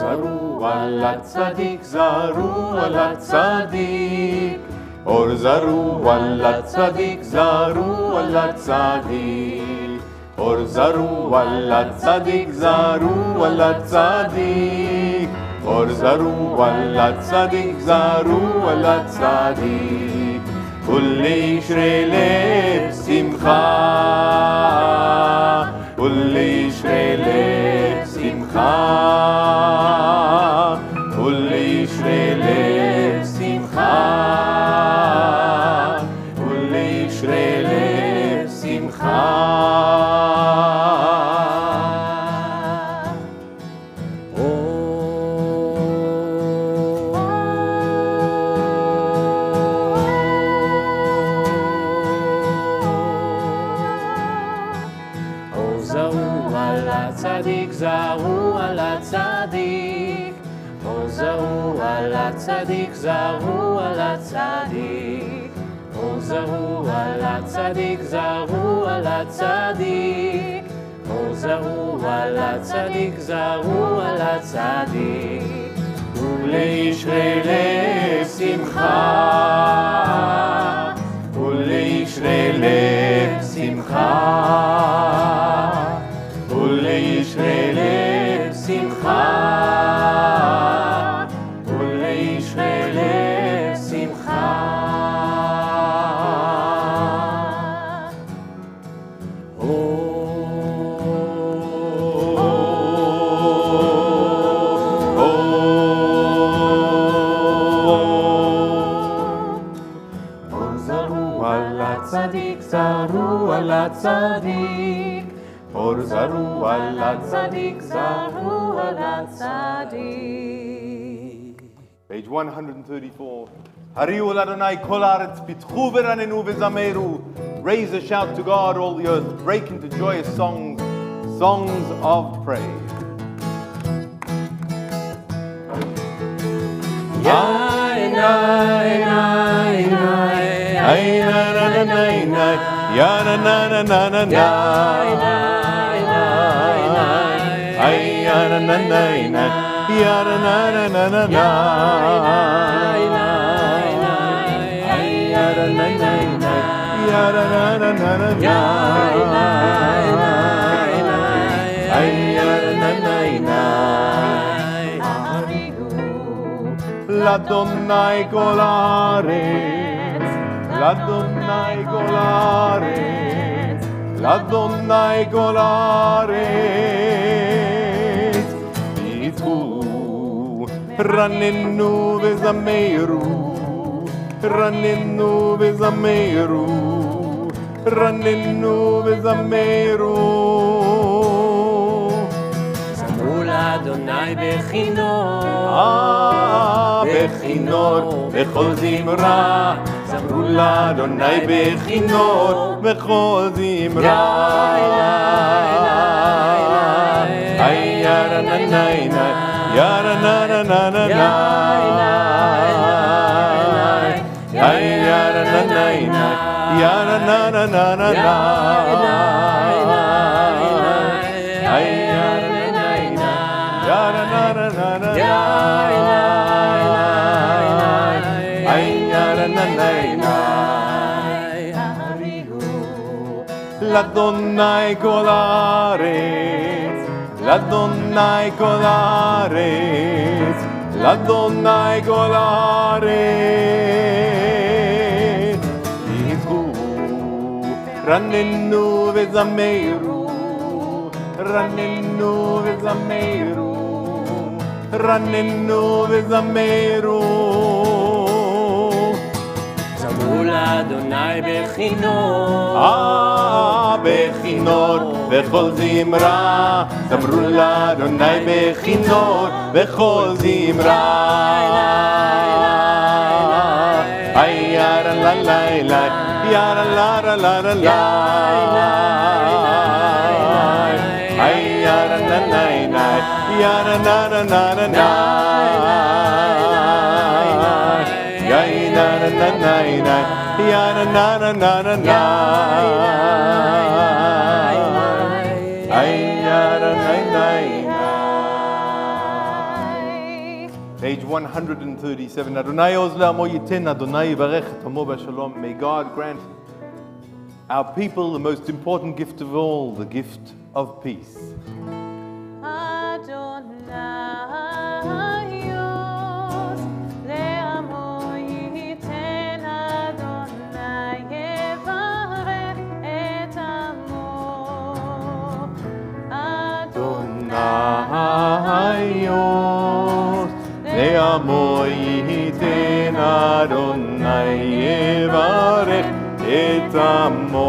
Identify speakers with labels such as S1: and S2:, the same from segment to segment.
S1: זרו על הצדיק, זרו על הצדיק. אור זרו על הצדיק, זרו על הצדיק. אור זרו על הצדיק, זרו על הצדיק. אור זרו על הצדיק, זרו על הצדיק. ולישרי לב שמחה, ולישרי לב שמחה, ולישרי לב שמחה, ולישרי לב שמחה. זרו על הצדיק, אור זרו על הצדיק, זרו על הצדיק. אור זרו על הצדיק, זרו על הצדיק. אור זרו על הצדיק, זרו על הצדיק. ולישרי לב שמחה, ולישרי לב שמחה, ולישרי לב שמחה, ולישרי לב שמחה. זרו על הצדיק, זרו על הצדיק. אור זרו על הצדיק, זרו על הצדיק.
S2: Page 134. Hariu el Adonai kol haaretz pitchu v'ranenu v'zameru. Raise a shout to God, all the earth. Break into joyous songs, songs of praise. L'Adonai kol haaretz, l'Adonai kol haaretz, l'Adonai kol haaretz. Pitchu, ranenu v'zameru, ranenu v'zameru, ranenu v'zameru.
S1: זמרו לאדוני בכינור,
S2: בכינור, בכל זמרה. זמרו לאדוני בכינור, בכל זמרה. ירנננה, ירנננה, ירנננה, ירנננה. L'Adonai kol haaretz, l'Adonai kol haaretz, l'Adonai kol haaretz. Pitchu, ranenu v'zameru, ranenu v'zameru, ranenu v'zameru.
S1: זמרו לאדוני בכינור,
S2: בכינור, בכל זמרה. זמרו לאדוני בכינור, בכל זמרה. ירה לה לה לה, ירה לה לה לה לה, ירה לה לה לה, ירה לה לה לה לה. Page 137. Adonai oz le'amo yiten, Adonai yivarech et amo b'shalom. May God grant our people the most important gift of all, the gift of peace.
S1: Le'amo yiten Adonai yivarech et amo.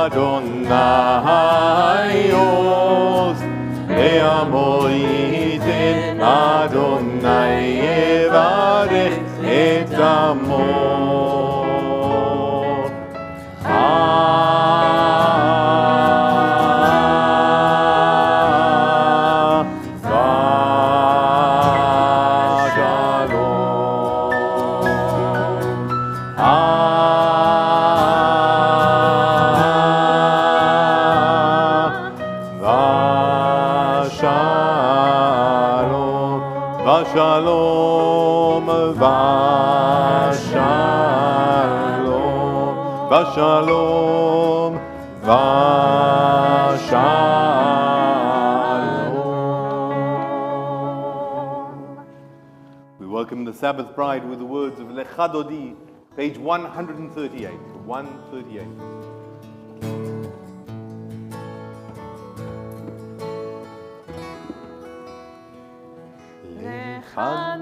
S1: Adonai oz le'amo yiten Adonai yivarech et amo. Shalom, vashalom, vashalom, vashalom.
S2: We welcome the Sabbath bride with the words of Lecha Dodi, page 138. 138.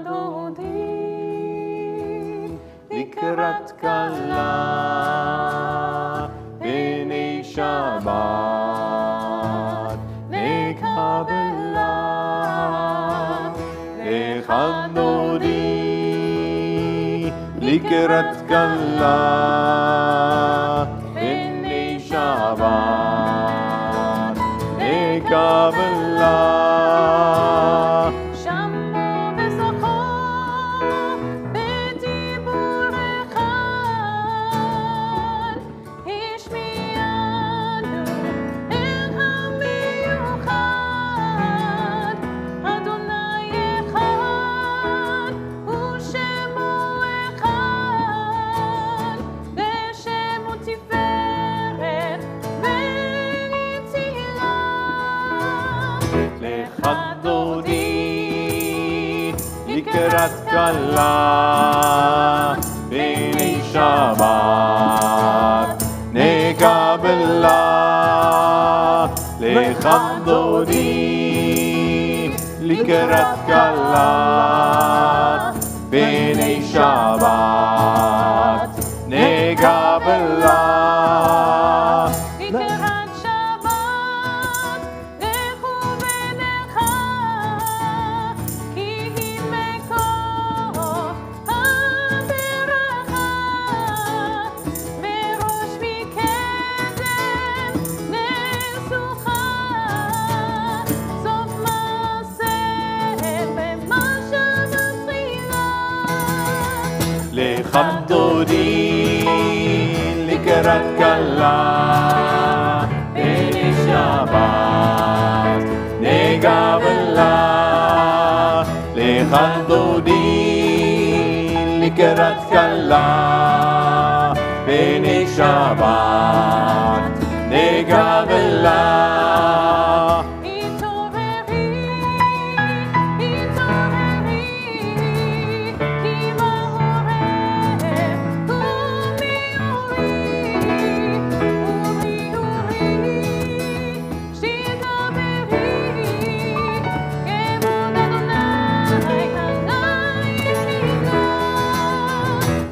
S1: Dodi לקראת כלה בני שבת לקבלה. אחד דודי לקראת כלה בני שבת לקבלה. לקראת כלה בני שבת נקבלה. לך דודי לקראת כלה בני שבת נקבלה. לך דודי לקראת כלה בני שבת נקבלה. לך דודי לקראת כלה בני שבת נקבלה.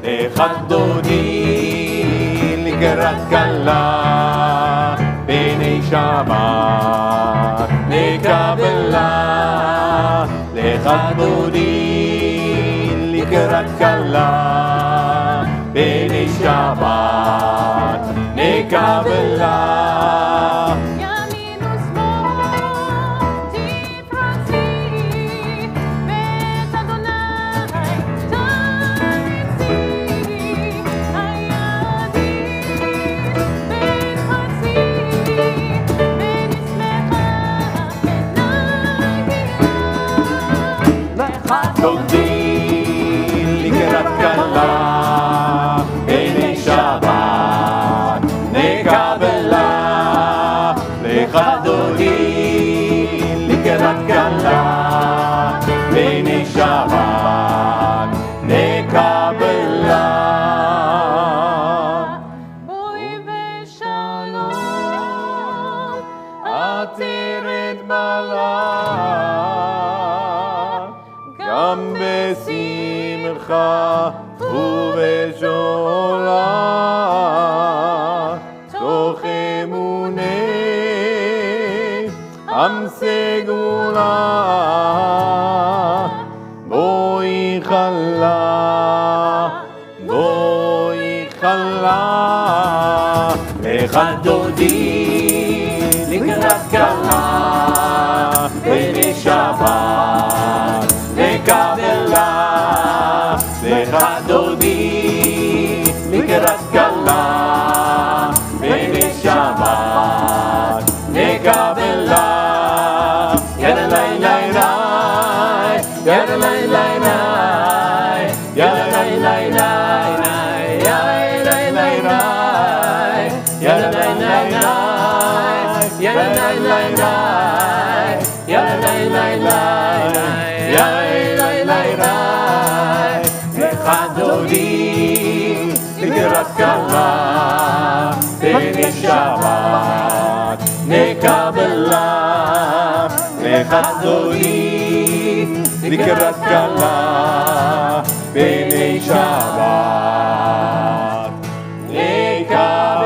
S1: לך דודי לקראת כלה בעיני שבת לקבלה לך דודי לקראת כלה בעיני שבת לקבלה דודי לקראת כלה בעיני שבת נקבלה לך דודי לקראת כלה בעיני שבת נקבלה
S3: בואי בשלום
S1: עטרת מלאך גם בשמחה ובשולה תוך אמוני עם סגולה בואי חלה לך דודי לקראת כלה בעיני שבת לקבלה לך דודי לקראת כלה בעיני שבת לקבלה יאללה לילה יאללה לילה יאללה לילה יאללה לילה יאללה לילה יאללה לילה יאללה לילה לך דודי לקראת כלה בעיני שבת נקבלה לך דודי לקראת כלה בעיני שבת נקבלה.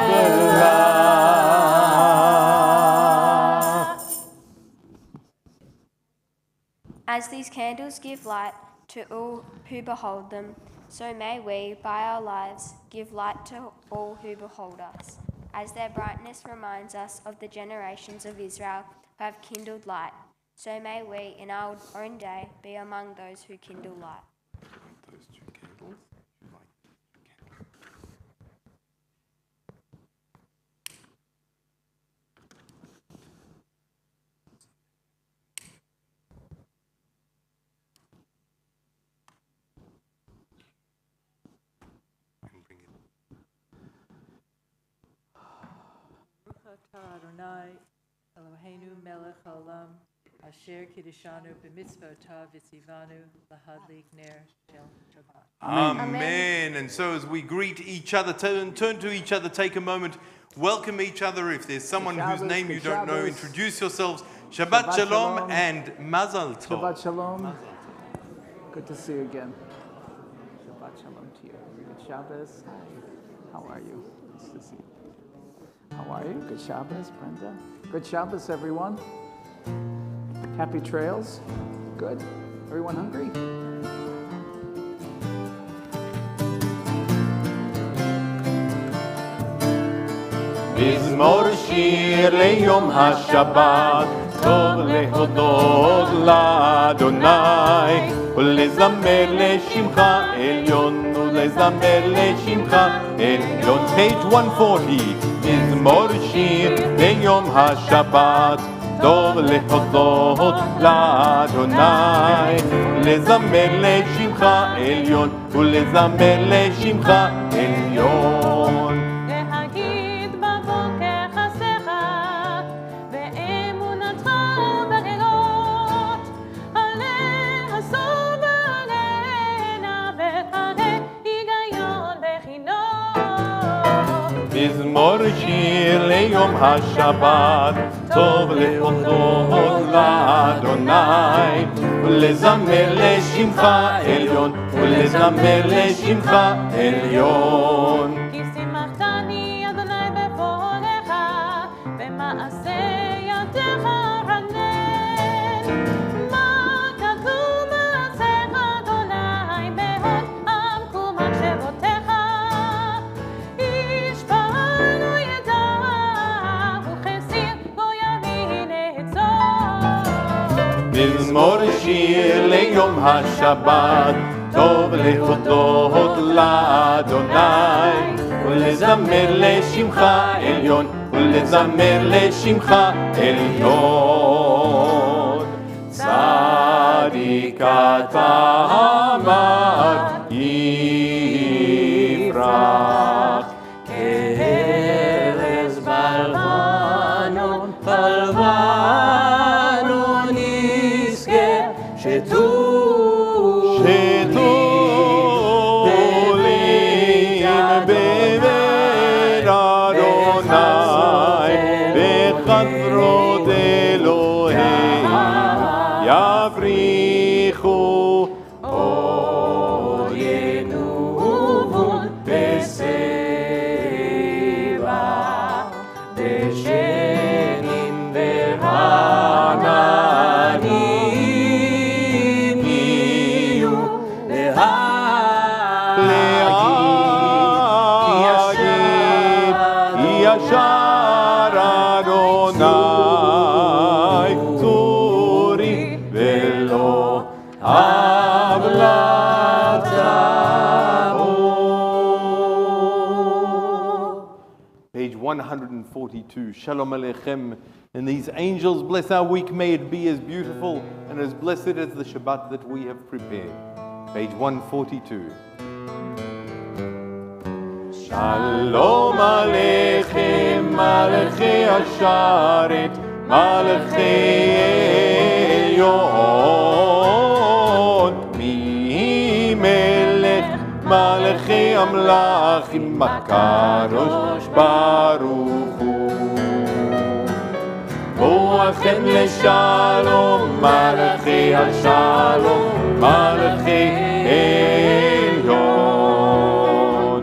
S3: As these candles give light to all who behold them, so may we, by our lives, give light to all who behold us, as their brightness reminds us of the generations of Israel who have kindled light. So may we, in our own day, be among those who kindle light.
S1: Those two candles.
S4: Adonai, Eloheinu melech haolam, asher kiddishanu b'mitzvotav v'tzivanu lahadlik ner shel Shabbat.
S2: Amen. And so as we greet each other, turn to each other, take a moment, welcome each other. If there's someone whose name you don't know, introduce yourselves. Shabbat Shalom and Mazal Tov.
S5: Shabbat Shalom. Good to see you again. Shabbat Shalom to you. Good Shabbos. Hi. How are you? Nice to see you. How are you? Good Shabbos, Brenda. Good Shabbos, everyone. Happy trails. Good. Everyone hungry?
S1: מזמור שיר ליום השבת, טוב להודות לאדוני, ולזמר לשמך עליון, ולזמר לשמך עליון. Page 140, מזמור שיר ליום השבת, טוב להודות לאדוני, ולזמר לשמך עליון, ולזמר לשמך עליון. מזמור שיר ליום השבת, טוב להודות לאדוני, ולזמר לשמך עליון, ולזמר לשמך עליון.
S3: כי שימחתני
S1: לשיר ליום השבת, טוב להודות לאדוני, ולזמר לשמך עליון, ולזמר לשמך עליון. צדיק אתה אמר יפרח, כארז בלבנון, בלבנון יזכה, שתולים בבית אדוני, בחצרות אלוהים יפריחו, עוד ינובון בשיבה, דשנים ורעננים יהיו להגיד, כי ישר אדוני צורי ולא עוולת בו.
S2: Page 142, Shalom Aleichem. And these angels bless our week, may it be as beautiful and as blessed as the Shabbat that we have prepared. Page 142.
S1: שלום עליכם מלכי השרת, מלכי עליון, מי מלך מלכי המלכים, הקדוש ברוך הוא. בואכם לשלום מלכי השלום, מלכי עליון,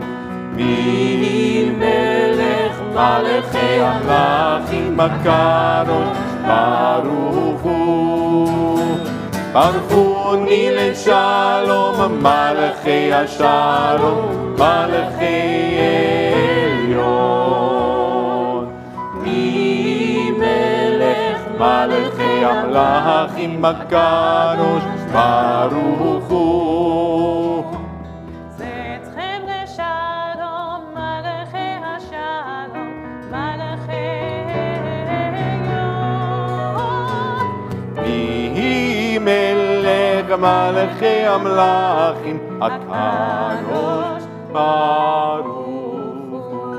S1: מי מלך מלכי המלכים, הקדוש ברוך הוא. ברכוני לשלום מלכי השלום, מלכי עליון, מי מלך מלכי המלכים, הקדוש ברוך הוא.
S6: צאתכם לשלום מלכי השלום, מלכי עליון,
S1: מי מלך מלכי המלכים, הקדוש ברוך הוא.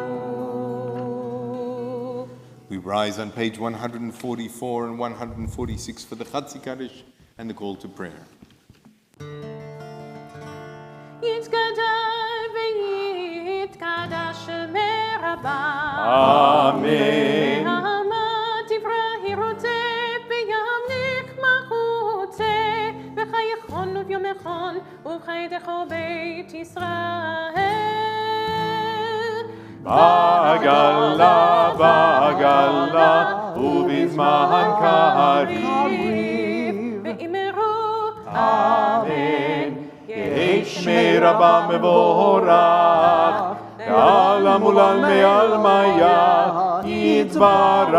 S2: We rise on page 144 and 146 for the Chatzi Kaddish and the call to prayer.
S6: יתגדל ויתקדש שמי רבה,
S1: אמן.
S6: העמד דברי רוצה וימליך מלכותה, וחייכון וביומכון ובחידך בית ישראל.
S1: בעגלה, בעגלה, ובזמן קריב,
S6: ואמרו
S1: אמן. יהי שמי רבה מבורך, לעלם ולעלמי עלמיה יתברך.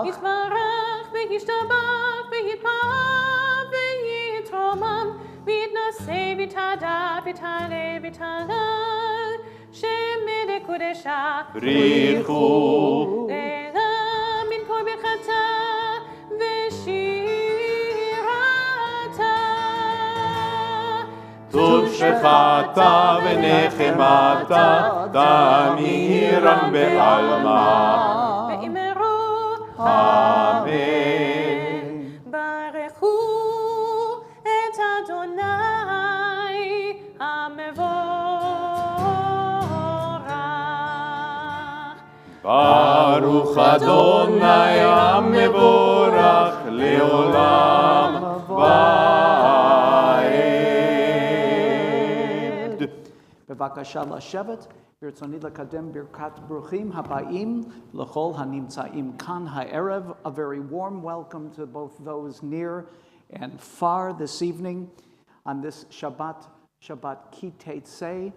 S6: יתברך וישתבח ויתפאר ויתרומם, ויתנשא ויתהדר ויתהלל ויתהלל, שמי לקודשה
S1: בריחו
S6: לעלמין כל ברכתה ושירתה.
S1: טוב שכתה ונחמתה, תמירן בעלמה.
S6: ואמרו
S1: אמן.
S6: ברכו את אדוני המבורך.
S1: ברוך אדוני המבורך לעולם ועד.
S5: בבקשה לשבת. ברצוני לקדם ברכת ברוכים הבאים לכל הנמצאים כאן הערב. A very warm welcome to both those near and far this evening on this Shabbat Ki Tetzei,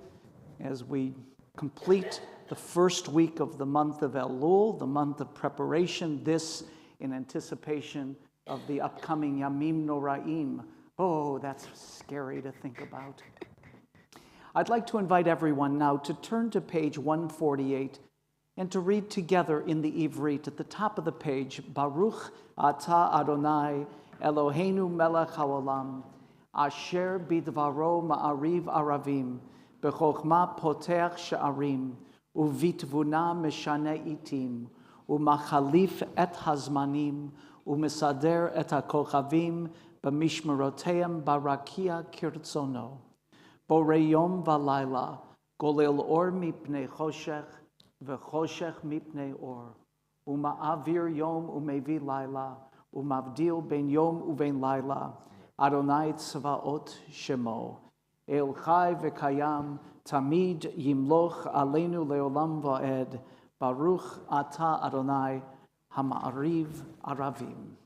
S5: as we complete the first week of the month of Elul, the month of preparation, this in anticipation of the upcoming Yamim Noraim. Oh, that's scary to think about. I'd like to invite everyone now to turn to page 148 and to read together in the Ivrit at the top of the page, Baruch Ata Adonai Eloheinu Melech HaOlam, Asher Bidvaro Ma'ariv Aravim, B'chokhma Poteach Sha'arim, Uvitvuna Meshane Itim, Umachalif et Hazmanim, Umesader et HaKochavim, B'mishmeroteim Barakia Kirtzono, Borei Yom V'Layla, Golel Or Mipnei Choshech, V'choshech Mipnei Or, Uma'avir Yom Umevi Layla, Umavdil Ben Yom Uven Layla, Adonai Tzvaot Shemo, El Chai V'Kayam, Tamid Yimloch Aleinu Leolam Va'ed, Baruch Ata Adonai Hama'ariv Aravim.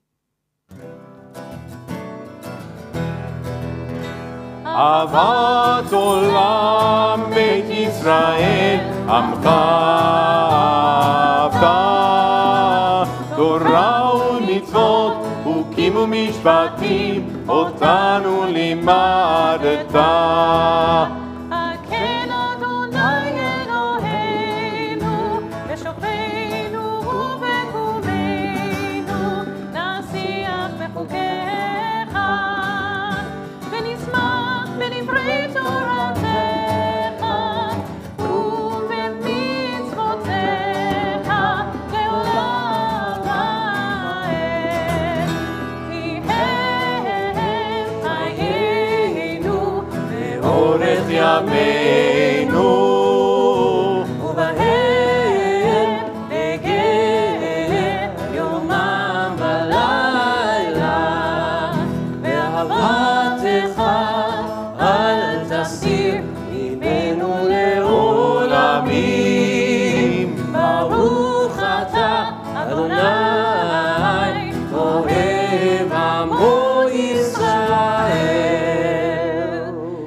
S1: אהבת עולם בית ישראל, עמך אהבת, תורה ומצוות, חוקים ומשפטים, אותנו לימדת.
S6: כן אדוני אלוהינו, בשוכבנו ובקומנו, נשיח בחוקיך, ונשמח בדברי תורתך, ובמצוותיך לעולם ועד. כי הם חיינו
S1: אורך ימינו,
S6: ובהם נגן יומם ולילה, ואהבתך אל תסיר ממנו לעולמים. ברוך אתה אדוני אוהב עמו ישראל.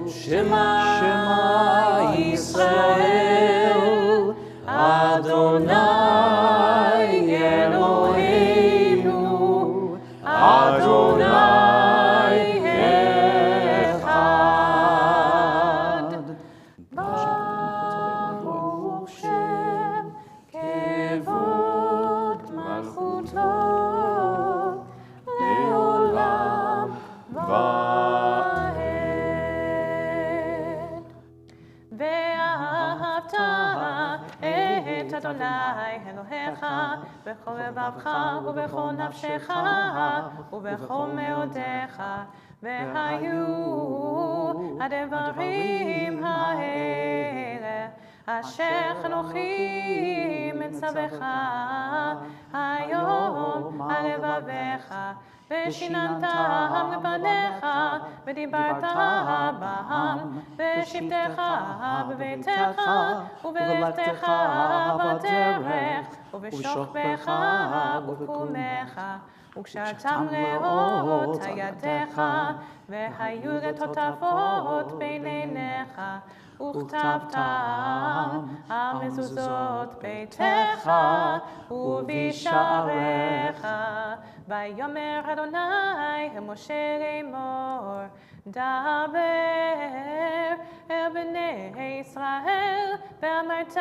S6: שמע ישראל, אדוני אלוהינו, אדוני אחד. ברוך שם כבוד מלכותו לעולם ועד. ואהבת את אדוני אלוהיך בכל לבבך ובכל נפשך ובכל מאודיך, והיו הדברים האלה אשר אנוכי מצווך היום על לבביך, ושיננתם לפניך, ודיברת בם, בשבתך בביתך, ובלכתך בדרך, ובשוכבך ובקומך, וקשרתם לאות ידיך, והיו לתותפות בין עיניך, וכתבתם על מזוזות ביתך ובשעריך. ויאמר אדוני אל משה לאמור, דבר אל בני ישראל, ואמרת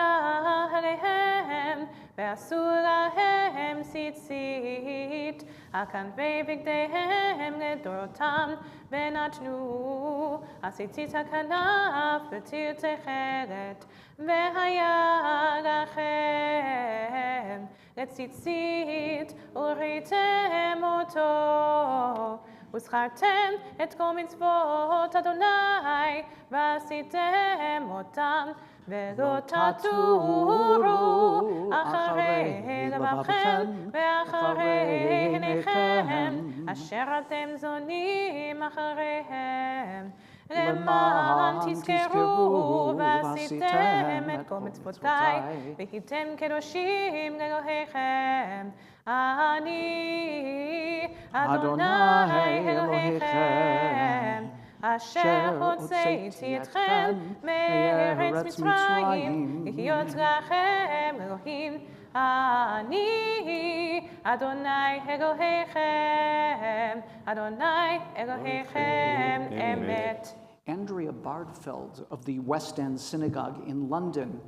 S6: אליהם, ועשו להם ציצית על כנפי בגדיהם לדורותם, ונתנו הציצית הכנף בתיר תכלת, והיה לכם לציצית וראיתם אותו, וזכרתם את כל מצוות אדוני ועשיתם אותם, ולא תטורו אחרי לבבכם ואחרי עיניכם אשר אתם זונים אחריהם, למען תזכרו ועשיתם את כל מצוותיי והייתם קדושים לאלוהיכם. אני אדוני אלוהיכם אשר הוצאתי אתכם מארץ מצרים להיות לכם אלוהים. Ani Adonai Elohechem, Adonai Elohechem Emet.
S5: Andrea Bardfeld of the West End Synagogue in London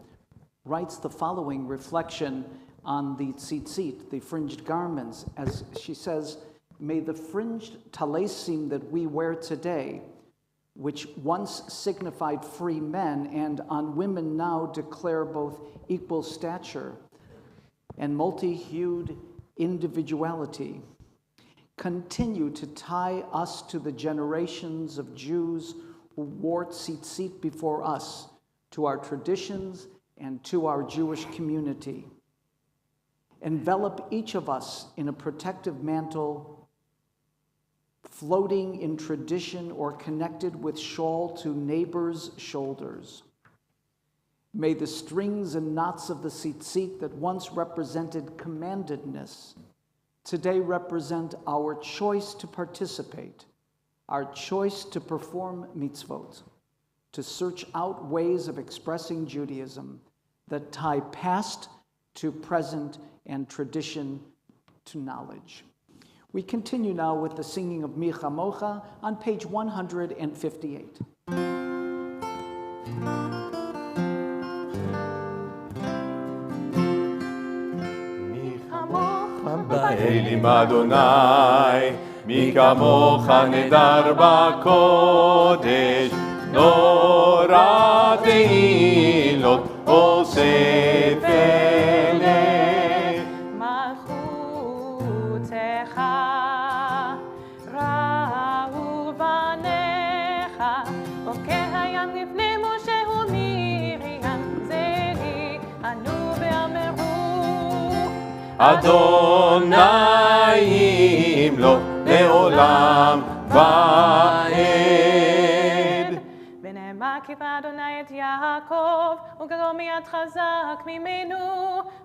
S5: writes the following reflection on the tzitzit, the fringed garments, as she says, may the fringed talesim that we wear today, which once signified free men and on women now declare both equal stature and multi-hued individuality, continue to tie us to the generations of Jews who wore tzitzit before us, to our traditions and to our Jewish community. Envelop each of us in a protective mantle, floating in tradition or connected with shawl to neighbors' shoulders. May the strings and knots of the tzitzit that once represented commandedness today represent our choice to participate, our choice to perform mitzvot, to search out ways of expressing Judaism that tie past to present and tradition to knowledge. We continue now with the singing of Mi Chamocha on page 158.
S1: באלים אדוני, מי כמוך נדר בקודש, נורא תהילות עושה פלא.
S6: מלכותך ראו בניך, אורכי הים לפני משה ומרים, זה ענו ואמרו
S1: אדוני ימלוך לעולם ועד.
S6: ונאמר כיפה אדוני את יעקב, וגרו מיד חזק ממנו,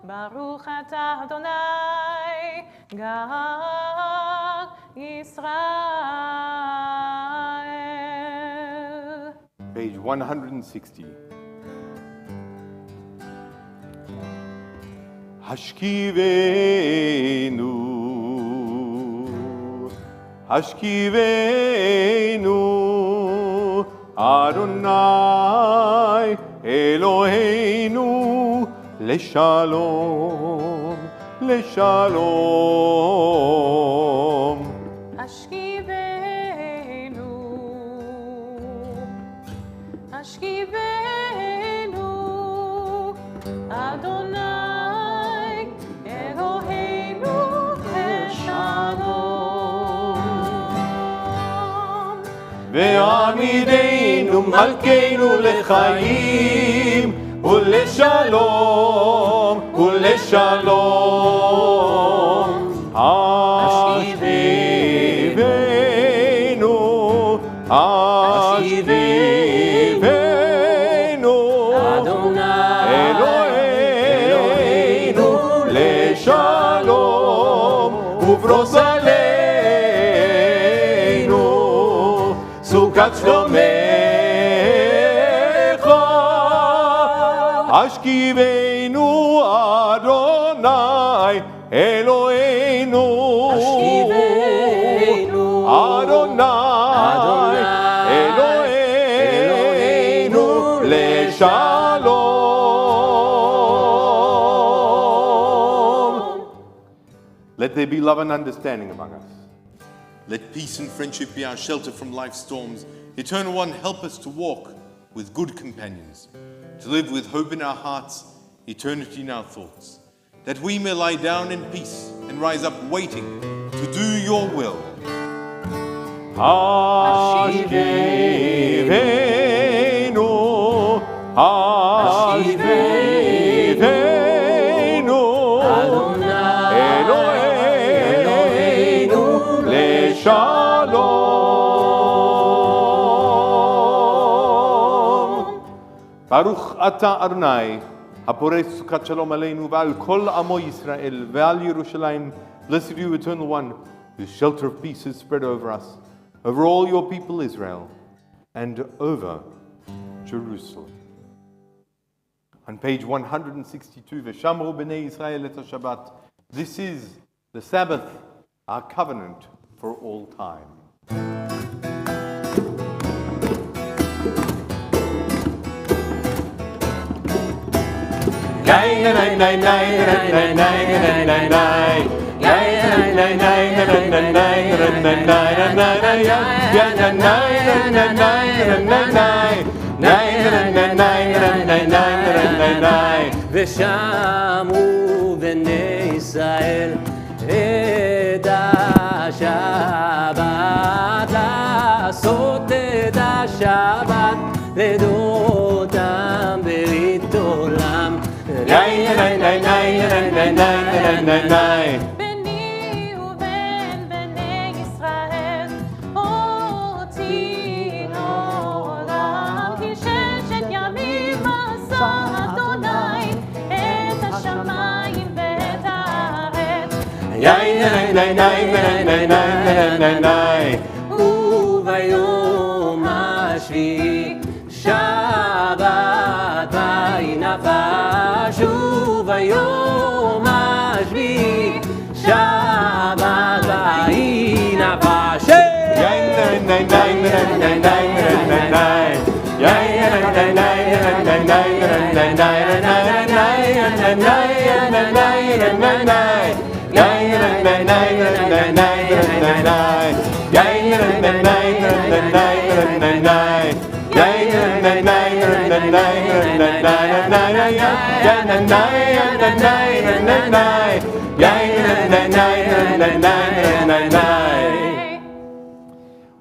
S6: ברוך אתה אדוני, גר ישראל.
S2: Page 160. השכיבנו, השכיבנו, אדוני אלוהינו, לשלום, לשלום.
S6: השכיבנו, השכיבנו, אדוני
S1: ועמידנו מלכנו לחיים ולשלום ולשלום. השכיבנו, השכיבנו, אדוני אלוהינו לשלום, ופרוס עלינו סוכת שלומך. השכיבנו אדוני אלוהינו, השכיבנו אדוני אלוהינו לשלום.
S2: Let there be love and understanding among us.
S7: Let peace and friendship be our shelter from life's storms. Eternal One, help us to walk with good companions, to live with hope in our hearts, eternity in our thoughts, that we may lie down in peace and rise up waiting to do your will.
S1: השכיבנו, השכיבנו, אלוהינו לשלום.
S2: ברוך אתה אדוני, הפורש סוכת שלום עלינו ועל כל עמו ישראל ועל ירושלים. Blessed you, Eternal One, whose shelter of peace is spread over us, over all your people Israel, and over Jerusalem. On page 162, Veshamru b'nei Yisrael et Shabbat. This is the Sabbath, our covenant for all time.
S1: ושמעו בני ישראל את השבת, לעשות את השבת לדותם ברית עולם.
S6: ביני ובין בני ישראל אותי לעולם, כי ששת ימים עשה אדוני את השמיים ואת הארץ.
S1: וביום השביעי שבת וינפש, וביום השביעי שבת וינפש.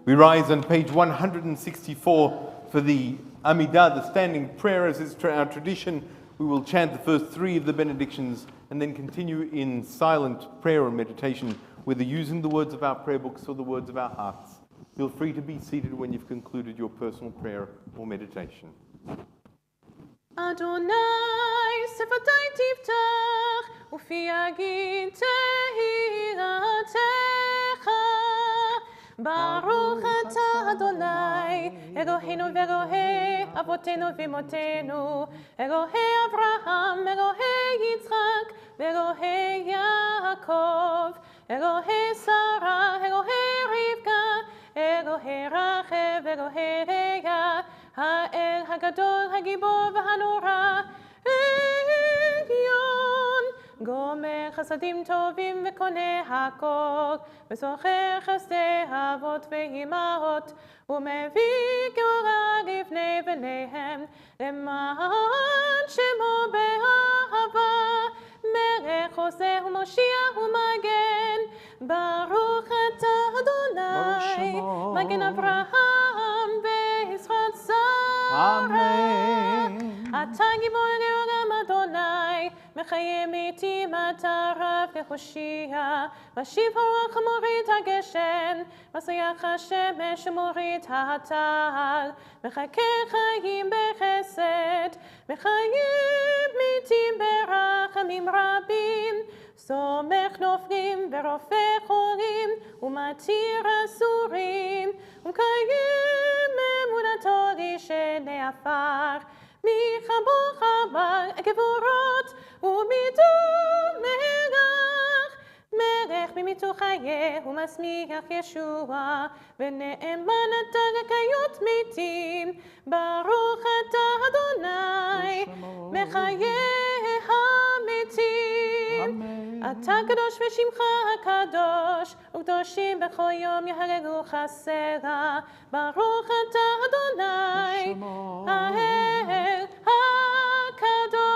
S2: We rise on page 164 for the Amidah, the standing prayer. As is our tradition, we will chant the first three of the benedictions and then continue in silent prayer or meditation, whether using the words of our prayer books or the words of our hearts. Feel free to be seated when you've concluded your personal prayer or meditation.
S6: Adonai שפתי תפתח ופי יגיד תהילתך. ברוך אתה אדוני אלוהינו ואלוהי אבותינו ואמותינו, אלוהי אברהם, אלוהי יצחק ואלוהי יעקב, אלוהי שרה, אלוהי רבקה, אלוהי רחל, אלוהי לאה, האל הגדול, הגיבור והנורא, עליון, גומר חסדים טובים וקונה הכל, וזוכר חסדי אבות ואימהות, ומביא גאולה לבני בניהם, למען שמו באהבה, מלך עושה ומושיע ומגן. ברוך אתה אדוני, מגן אברהם וישחק שרה. אתה גיבור לעולם אדוני, מחיים איתי מטה רב להושיע, משיב הרוח ומוריד הגשם, מסיח השמש ומוריד הטל, מחכה חיים בחסד, מחיים מתים ברחמים רבים, סומך נופלים ורופא חולים, ומתיר אסורים, ומקיים אמונתו לשני עפר. מי כמוך גבורות ומיתו מלך, מלך במיתו חיה ומשמיח ישוע, ונאמן אתה לחיות מתים. ברוך אתה אדוני מחיה המתים. אתה קדוש ושמך הקדוש, וקדושים בכל יום יהללוך סלע. ברוך אתה אדוני האל הקדוש.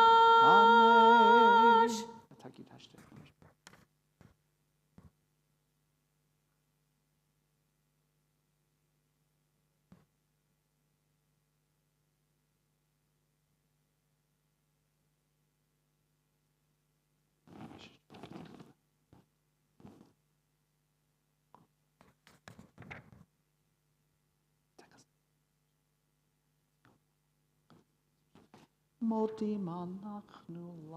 S5: מודים אנחנו לך.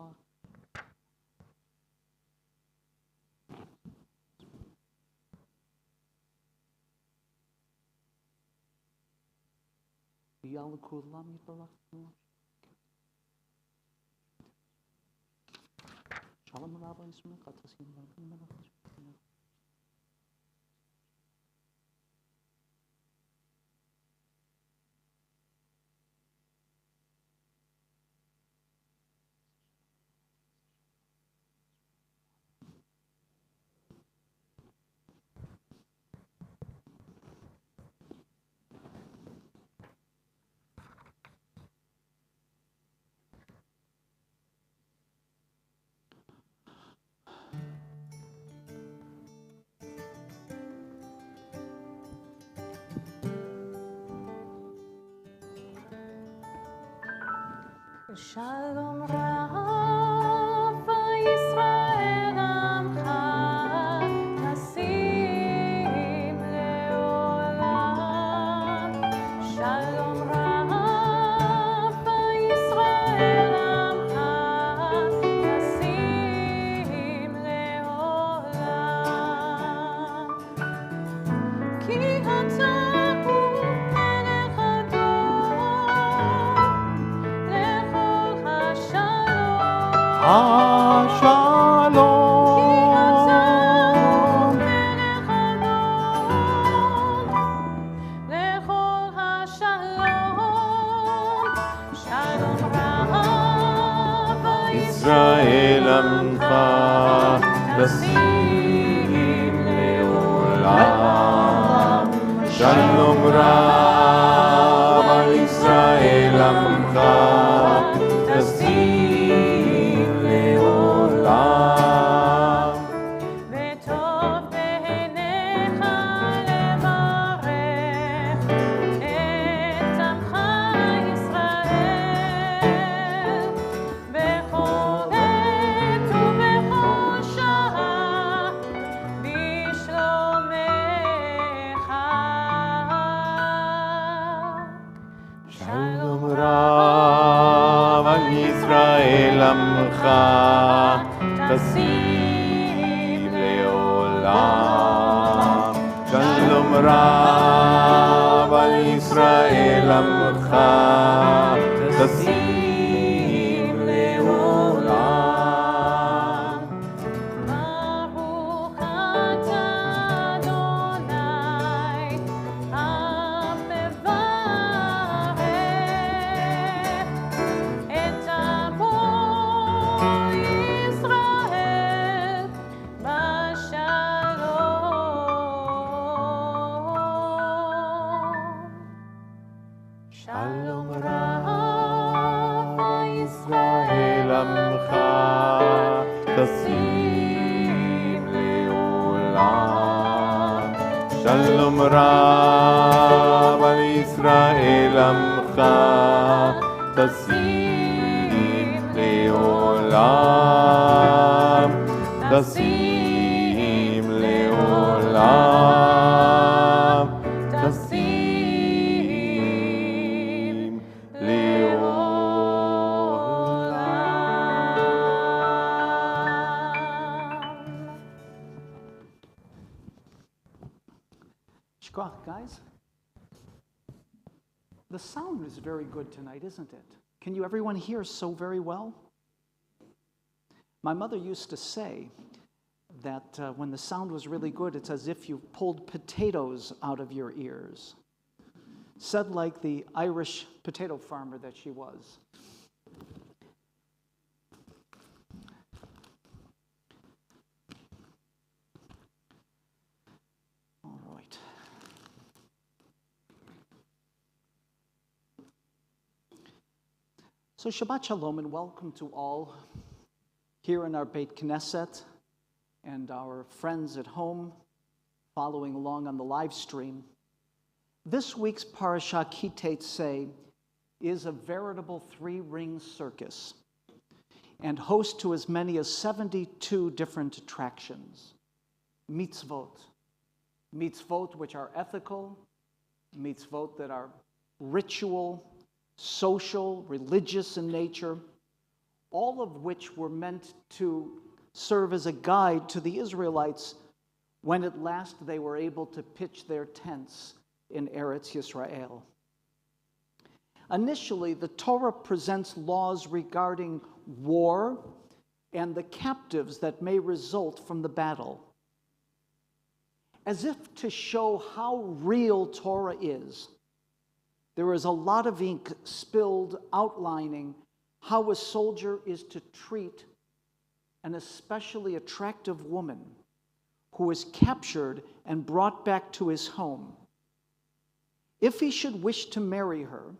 S5: ויעל כולם יתברכו.
S6: Shalom Rav Yisrael Amcha Nasim Leolam. Shalom Rav Yisrael Amcha Nasim Leolam. Ki ata hu melech hador lechol hashalom.
S2: Israel Amcha Nasim Leolam. Shalom Rav al Israel Amcha Nasim Leolam.
S6: וטוב בעיניך לברך את עמך ישראל בכל עת ובכל שעה בשלומך.
S2: Shalom Rav al Israel Amcha Nasim Leolam. Shalom Rav al Israel Amcha Nasim Leolam.
S6: ברוך אתה אדוני המברך את עמו ישראל בשלום.
S2: Shalom Rav Israel Amcha Nasim Leolam. Shalom Rav al Israel Amcha Nasim Leolam. Nasim Leolam. Nasim Leolam.
S5: Shkoch, guys. The sound is very good tonight, isn't it? Can you everyone hear so very well? My mother used to say that when the sound was really good, it's as if you pulled potatoes out of your ears. Said like the Irish potato farmer that she was. All right. So Shabbat Shalom and welcome to all here in our Beit Knesset and our friends at home following along on the live stream. This week's Parasha Kiteitzei is a veritable three-ring circus and host to as many as 72 different attractions. Mitzvot. Mitzvot which are ethical, mitzvot that are ritual, social, religious in nature, all of which were meant to serve as a guide to the Israelites when at last they were able to pitch their tents in Eretz Yisrael. Initially, the Torah presents laws regarding war, and the captives that may result from the battle. As if to show how real Torah is, there is a lot of ink spilled outlining how a soldier is to treat an especially attractive woman who is captured and brought back to his home. If he should wish to marry her,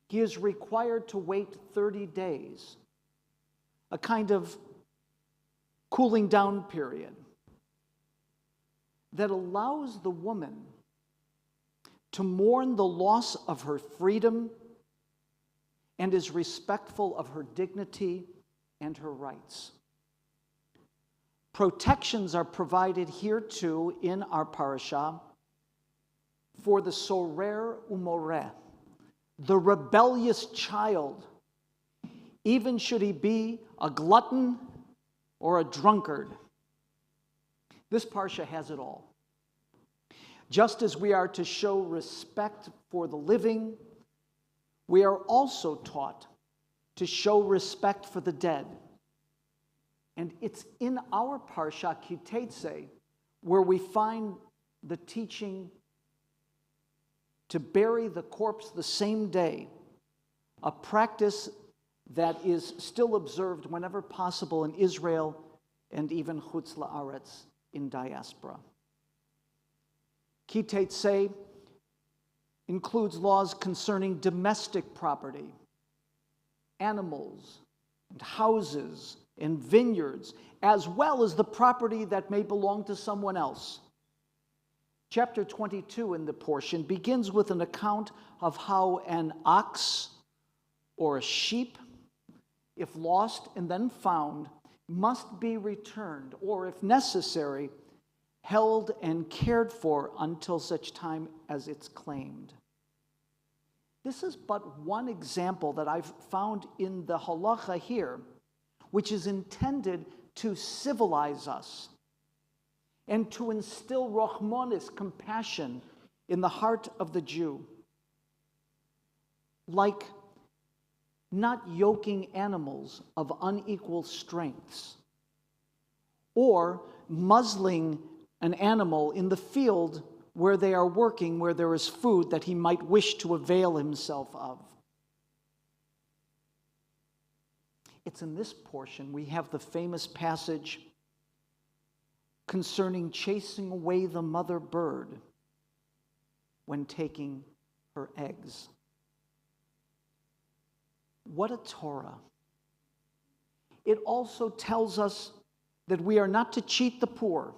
S5: he is required to wait 30 days, a kind of cooling down period that allows the woman to mourn the loss of her freedom and is respectful of her dignity and her rights. Protections are provided here too in our parasha for the sorer umoreh, the rebellious child, even should he be a glutton or a drunkard. This parsha has it all. Just as we are to show respect for the living, we are also taught to show respect for the dead. And it's in our parsha, Kitetse, where we find the teaching to bury the corpse the same day, a practice that is still observed whenever possible in Israel and even Chutz La'aretz in diaspora. Kitetse includes laws concerning domestic property, animals, and houses, and vineyards, as well as the property that may belong to someone else. Chapter 22 in the portion begins with an account of how an ox or a sheep, if lost and then found, must be returned, or if necessary, held and cared for until such time as it's claimed. This is but one example that I've found in the halacha here, which is intended to civilize us and to instill rochmonis, compassion, in the heart of the Jew. Like not yoking animals of unequal strengths, or muzzling an animal in the field where they are working, where there is food that he might wish to avail himself of. It's in this portion we have the famous passage concerning chasing away the mother bird when taking her eggs. What a Torah. It also tells us that we are not to cheat the poor,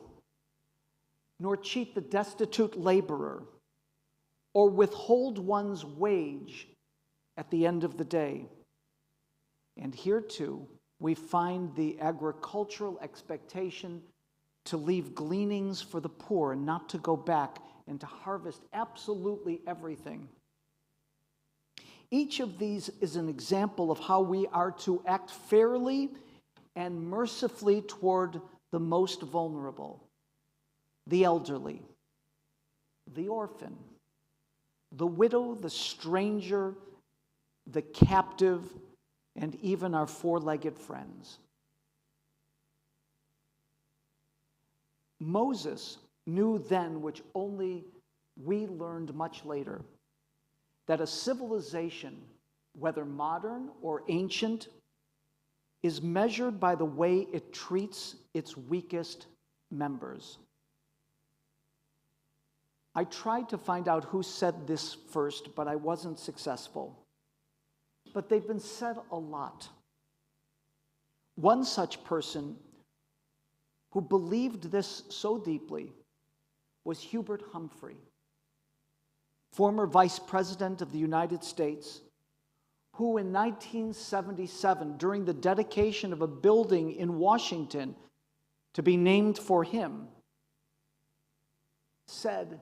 S5: nor cheat the destitute laborer, or withhold one's wage at the end of the day. And here too, we find the agricultural expectation to leave gleanings for the poor and not to go back and to harvest absolutely everything. Each of these is an example of how we are to act fairly and mercifully toward the most vulnerable, the elderly, the orphan, the widow, the stranger, the captive, and even our four-legged friends. Moses knew then, which only we learned much later, that a civilization, whether modern or ancient, is measured by the way it treats its weakest members. I tried to find out who said this first, but I wasn't successful. But they've been said a lot. One such person who believed this so deeply was Hubert Humphrey, former Vice President of the United States, who in 1977, during the dedication of a building in Washington to be named for him, said,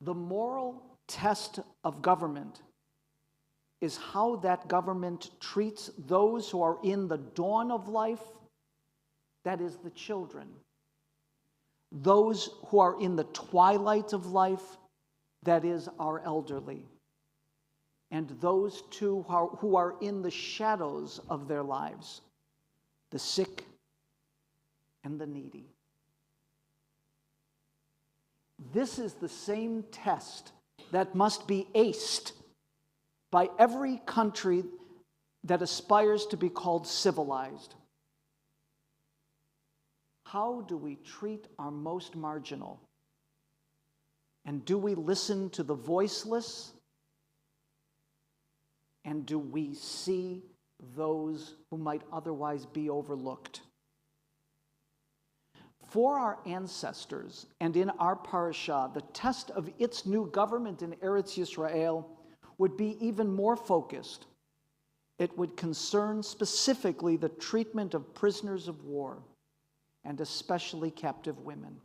S5: "The moral test of government is how that government treats those who are in the dawn of life, that is the children, those who are in the twilight of life, that is our elderly, and those too who are in the shadows of their lives, the sick, and the needy. This is the same test that must be aced by every country that aspires to be called civilized. How do we treat our most marginal? And do we listen to the voiceless? And do we see those who might otherwise be overlooked? For our ancestors and in our parasha, the test of its new government in Eretz Yisrael would be even more focused. It would concern specifically the treatment of prisoners of war, and especially captive women.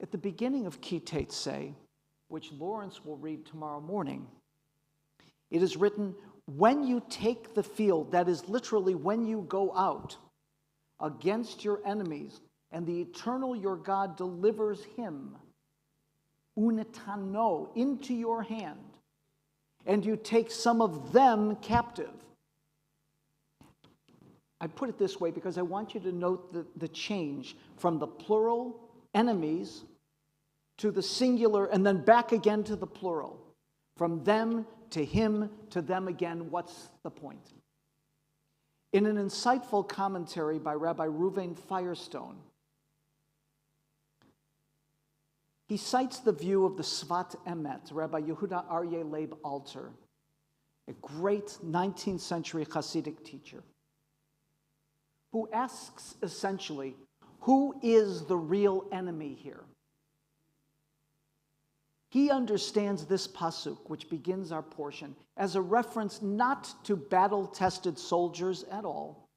S5: At the beginning of Ki Tetzei, which Lawrence will read tomorrow morning, it is written, when you take the field, that is literally when you go out against your enemies, and the eternal your God delivers him, unetano, into your hand, and you take some of them captive. I put it this way because I want you to note the change from the plural, enemies, to the singular, and then back again to the plural. From them to him to them again. What's the point? In an insightful commentary by Rabbi Reuven Firestone, he cites the view of the Svat Emet, Rabbi Yehuda Aryeh Leib Alter, a great 19th century Hasidic teacher, who asks essentially, who is the real enemy here? He understands this pasuk, which begins our portion, as a reference not to battle-tested soldiers at all,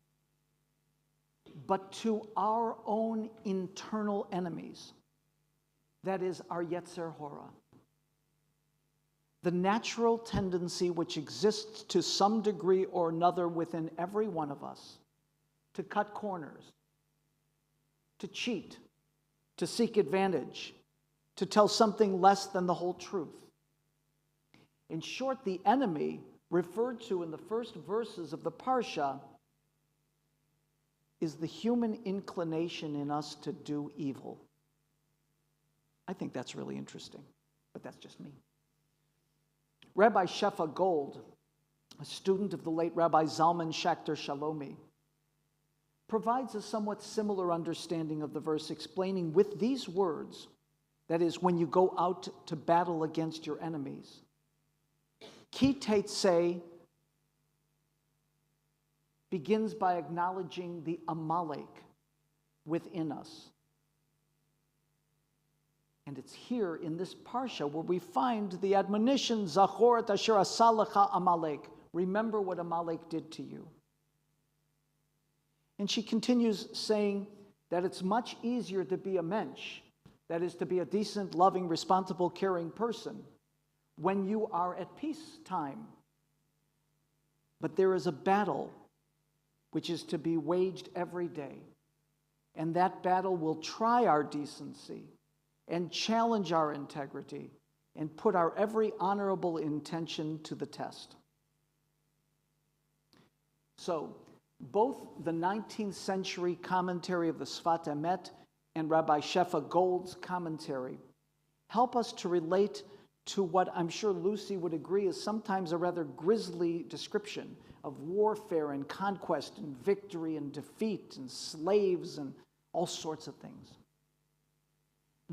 S5: but to our own internal enemies. That is our Yetzer Hora. The natural tendency which exists to some degree or another within every one of us to cut corners, to cheat, to seek advantage, to tell something less than the whole truth. In short, the enemy referred to in the first verses of the Parsha is the human inclination in us to do evil. I think that's really interesting, but that's just me. Rabbi Shefa Gold, a student of the late Rabbi Zalman Schachter Shalomi, provides a somewhat similar understanding of the verse, explaining with these words, that is, when you go out to battle against your enemies. Ki Tetzei begins by acknowledging the Amalek within us. And it's here in this parsha where we find the admonition, Zachor et asher asa lecha Amalek. Remember what Amalek did to you. And she continues saying that it's much easier to be a mensch, that is, to be a decent, loving, responsible, caring person, when you are at peacetime. But there is a battle which is to be waged every day. And that battle will try our decency and challenge our integrity and put our every honorable intention to the test. So, both the 19th century commentary of the Sfat Emet and Rabbi Shefa Gold's commentary help us to relate to what I'm sure Lucy would agree is sometimes a rather grisly description of warfare and conquest and victory and defeat and slaves and all sorts of things.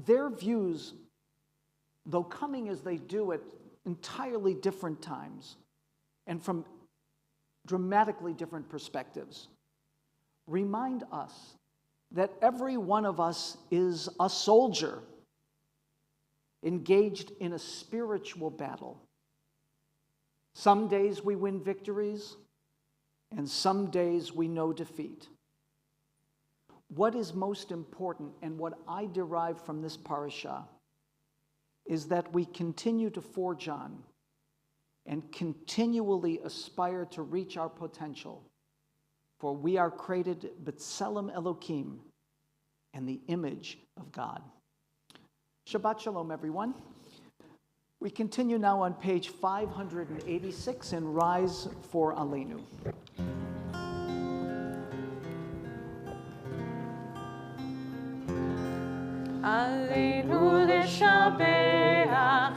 S5: Their views, though coming as they do at entirely different times and from dramatically different perspectives, remind us that every one of us is a soldier engaged in a spiritual battle. Some days we win victories, and some days we know defeat. What is most important, and what I derive from this parasha, is that we continue to forge on and continually aspire to reach our potential, for we are created b'tselem Elokim, in the image of God. Shabbat Shalom, everyone. We continue now on page 586 in Rise for Aleinu.
S6: עלינו לשבח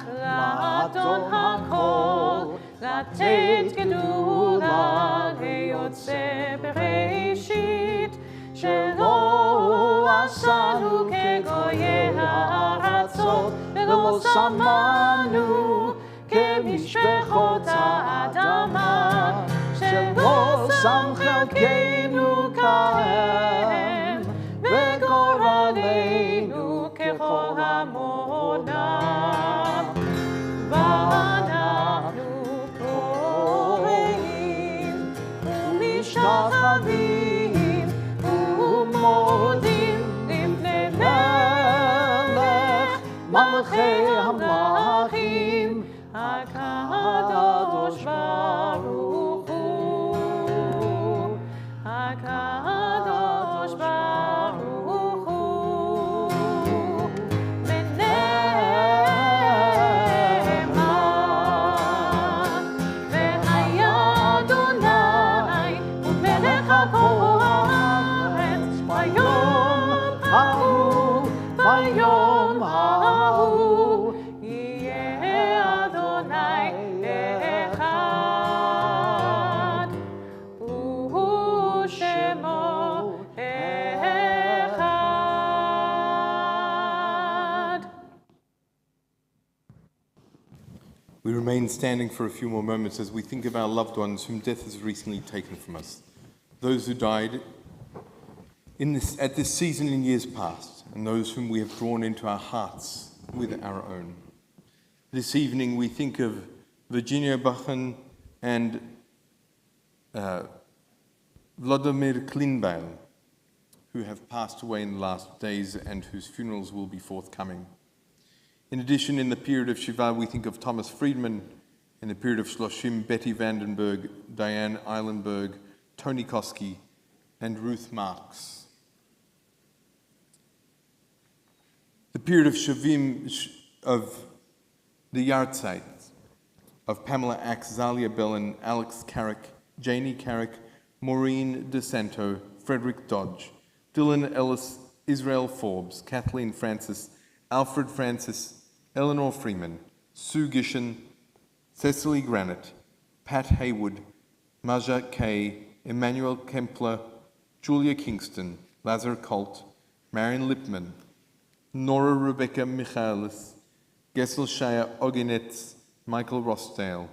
S6: לאדון הכל, לתת גדולה ליוצא בראשית, שלא עשנו כגויי הארצות, ולא שמענו כמשפחות האדמה, שלא שם חלקנו כהם, וגורלנו ככל המונם. ואנחנו קוראים ומשתחווים ומודים לפני מלך מלכי המלכים, הקדוש ברוך הוא, הקדוש ברוך הוא, ונאמר, והיה אדוני הוא מלך על כל הארץ, ביום ההוא, ביום ההוא, יהיה אדוני אחד, ושמו אחד.
S7: We remain standing for a few more moments as we think of our loved ones whom death has recently taken from us. Those who died at this season in years past, and those whom we have drawn into our hearts with our own. This evening we think of Virginia Bachen and Vladimir Klinbail, who have passed away in the last days and whose funerals will be forthcoming. In addition, in the period of Shiva, we think of Thomas Friedman. In the period of Shloshim, Betty Vandenberg, Diane Eilenberg, Tony Koski, and Ruth Marks. The period of Shavim, of the Yartzeit, of Pamela Axe, Zalia Bellin, Alex Carrick, Janie Carrick, Maureen DeSanto, Frederick Dodge, Dylan Ellis, Israel Forbes, Kathleen Francis, Alfred Francis, Eleanor Freeman, Sue Gishin, Cecily Granite, Pat Haywood, Maja Kay, Emmanuel Kempler, Julia Kingston, Lazar Colt, Marion Lipman, Nora Rebecca Michaelis, Gessel Shaya Ogenetz, Michael Rossdale,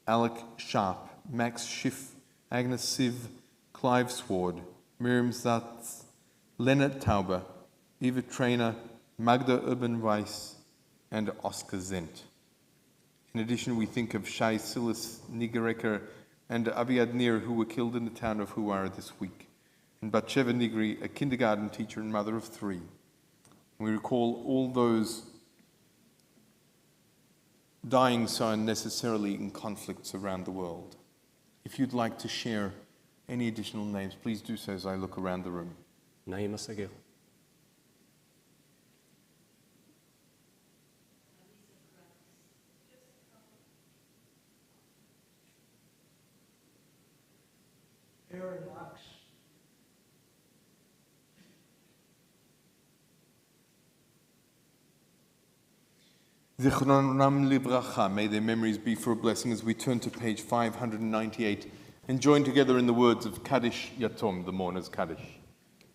S7: Alec Sharp, Max Schiff, Agnes Siv, Clive Sward, Miriam Zatz, Leonard Tauber, Eva Trainer, Magda Urban-Weiss, and Oscar Zent. In addition, we think of Shai Silas Nigareker and Aviad Nir, who were killed in the town of Huara this week, and Batsheva Nigri, a kindergarten teacher and mother of 3. We recall all those dying so unnecessarily in conflicts around the world. If you'd like to share any additional names, please do so as I look around the room.
S1: Naima Sagir.
S8: Aaron Knox.
S7: Zichronam Libracha, may their memories be for a blessing as we turn to page 598 and join together in the words of Kaddish Yatom, the mourner's Kaddish.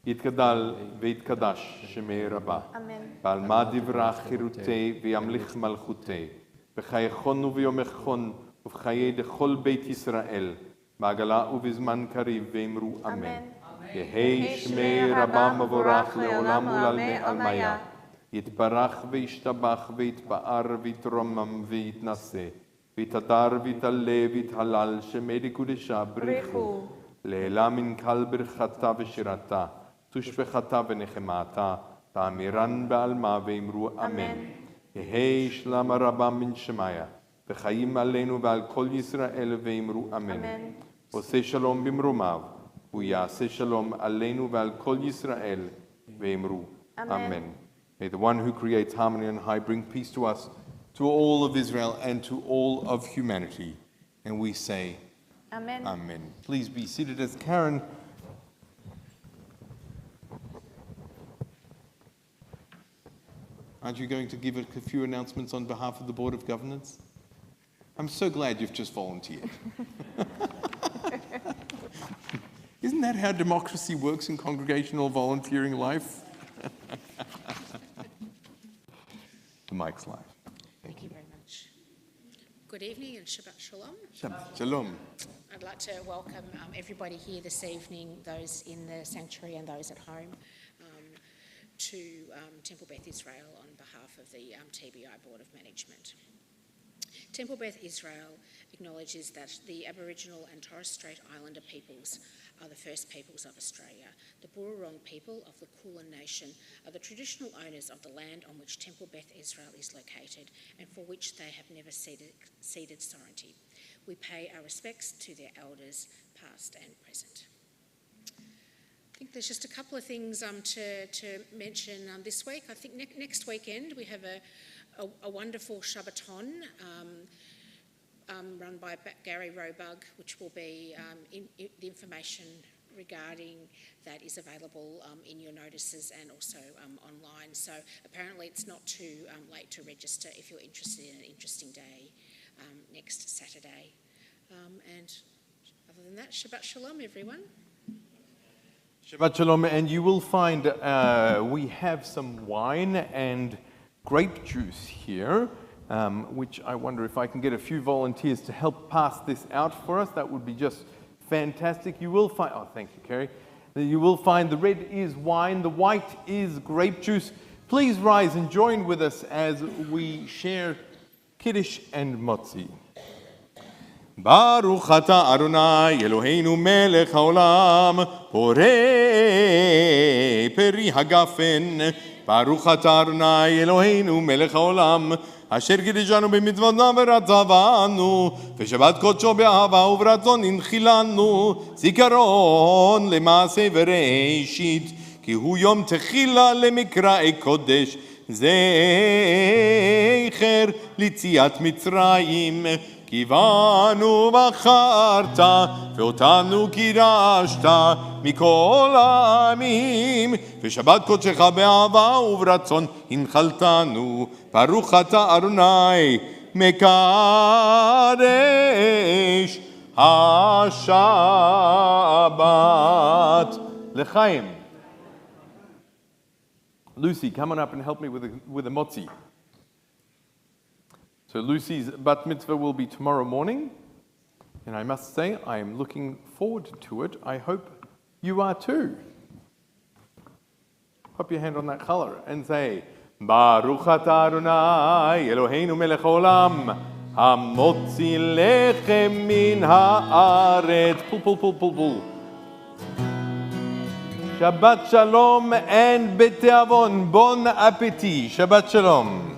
S7: Yitkadal v'yitkadash shemei rabah.
S3: Amen.
S7: Balma divrach chirutei v'yamlich malchutei. B'chayechon u'v'yomechon u'v'chayei dechol beit Yisrael. B'agala u'v'zman kariv v'imru amen. Yehei shmei rabah mavorach le'olam u'lalme almaya. יתברך וישתבח ויתפאר ויתרומם ויתנשא ויתהדר ויתעלה ויתהלל שמי קודשה בריחו לעילה מן קל ברכתה ושירתה תושבחתה ונחמתה תאמירן בעלמה ואמרו אמן. יהי שלום רבה מן שמיה וחיים עלינו ועל כל ישראל ואמרו אמן. עושה שלום במרומיו הוא יעשה שלום עלינו ועל כל ישראל ואמרו אמן. May the one who creates harmony on high bring peace to us, to all of Israel, and to all of humanity. And we say,
S3: Amen.
S7: Amen. Please be seated as Karen Aren't you going to give a few announcements on behalf of the Board of Governors? I'm so glad you've just volunteered. Isn't that how democracy works in congregational volunteering life? The mic's live.
S9: Thank you very much. Good evening and Shabbat Shalom.
S7: Shabbat Shalom.
S9: I'd like to welcome everybody here this evening, those in the sanctuary and those at home, to Temple Beth Israel on behalf of the TBI Board of Management. Temple Beth Israel acknowledges that the Aboriginal and Torres Strait Islander peoples are the first peoples of Australia. The Burrurong people of the Kulin Nation are the traditional owners of the land on which Temple Beth Israel is located and for which they have never ceded sovereignty. We pay our respects to their elders, past and present. I think there's just a couple of things to mention this week. I think next weekend we have a wonderful Shabbaton run by Gary Robug, which will be the information regarding that is available in your notices and also online. So apparently it's not too late to register if you're interested in an interesting day next Saturday. And other than that, Shabbat Shalom, everyone.
S2: Shabbat Shalom, and you will find we have some wine and grape juice here, which I wonder if I can get a few volunteers to help pass this out for us. That would be just fantastic. You will find, oh, thank you, Kerry. You will find the red is wine, the white is grape juice. Please rise and join with us as we share Kiddush and Motzi.
S7: ברוך אתה אדוני אלוהינו מלך העולם פורה פרי הגפן ברוך אתה אדוני אלוהינו מלך העולם אשר קידשנו במצוותיו ורצה בנו ושבת קודשו באהבה וברצון הנחילנו זיכרון למעשה וראשית כי הוא יום תחילה למקראי קודש זכר ליציאת מצרים כי בנו בחרת ואותנו קידשת מכל העמים ושבת קודשך באהבה וברצון הנחלתנו ברוך אתה אדוני מקדש השבת
S2: L'chaim. Lucy, come on up and help me with a motzi. So Lucy's bat mitzvah will be tomorrow morning, and I must say I am looking forward to it. I hope you are too. Pop your hand on that challah and say, Baruch atah Adonai Eloheinu melech haolam hamotzi lechem min haaretz. Pull, pull, pull, pull, pull. Shabbat shalom and beteavon. Bon appétit. Shabbat shalom.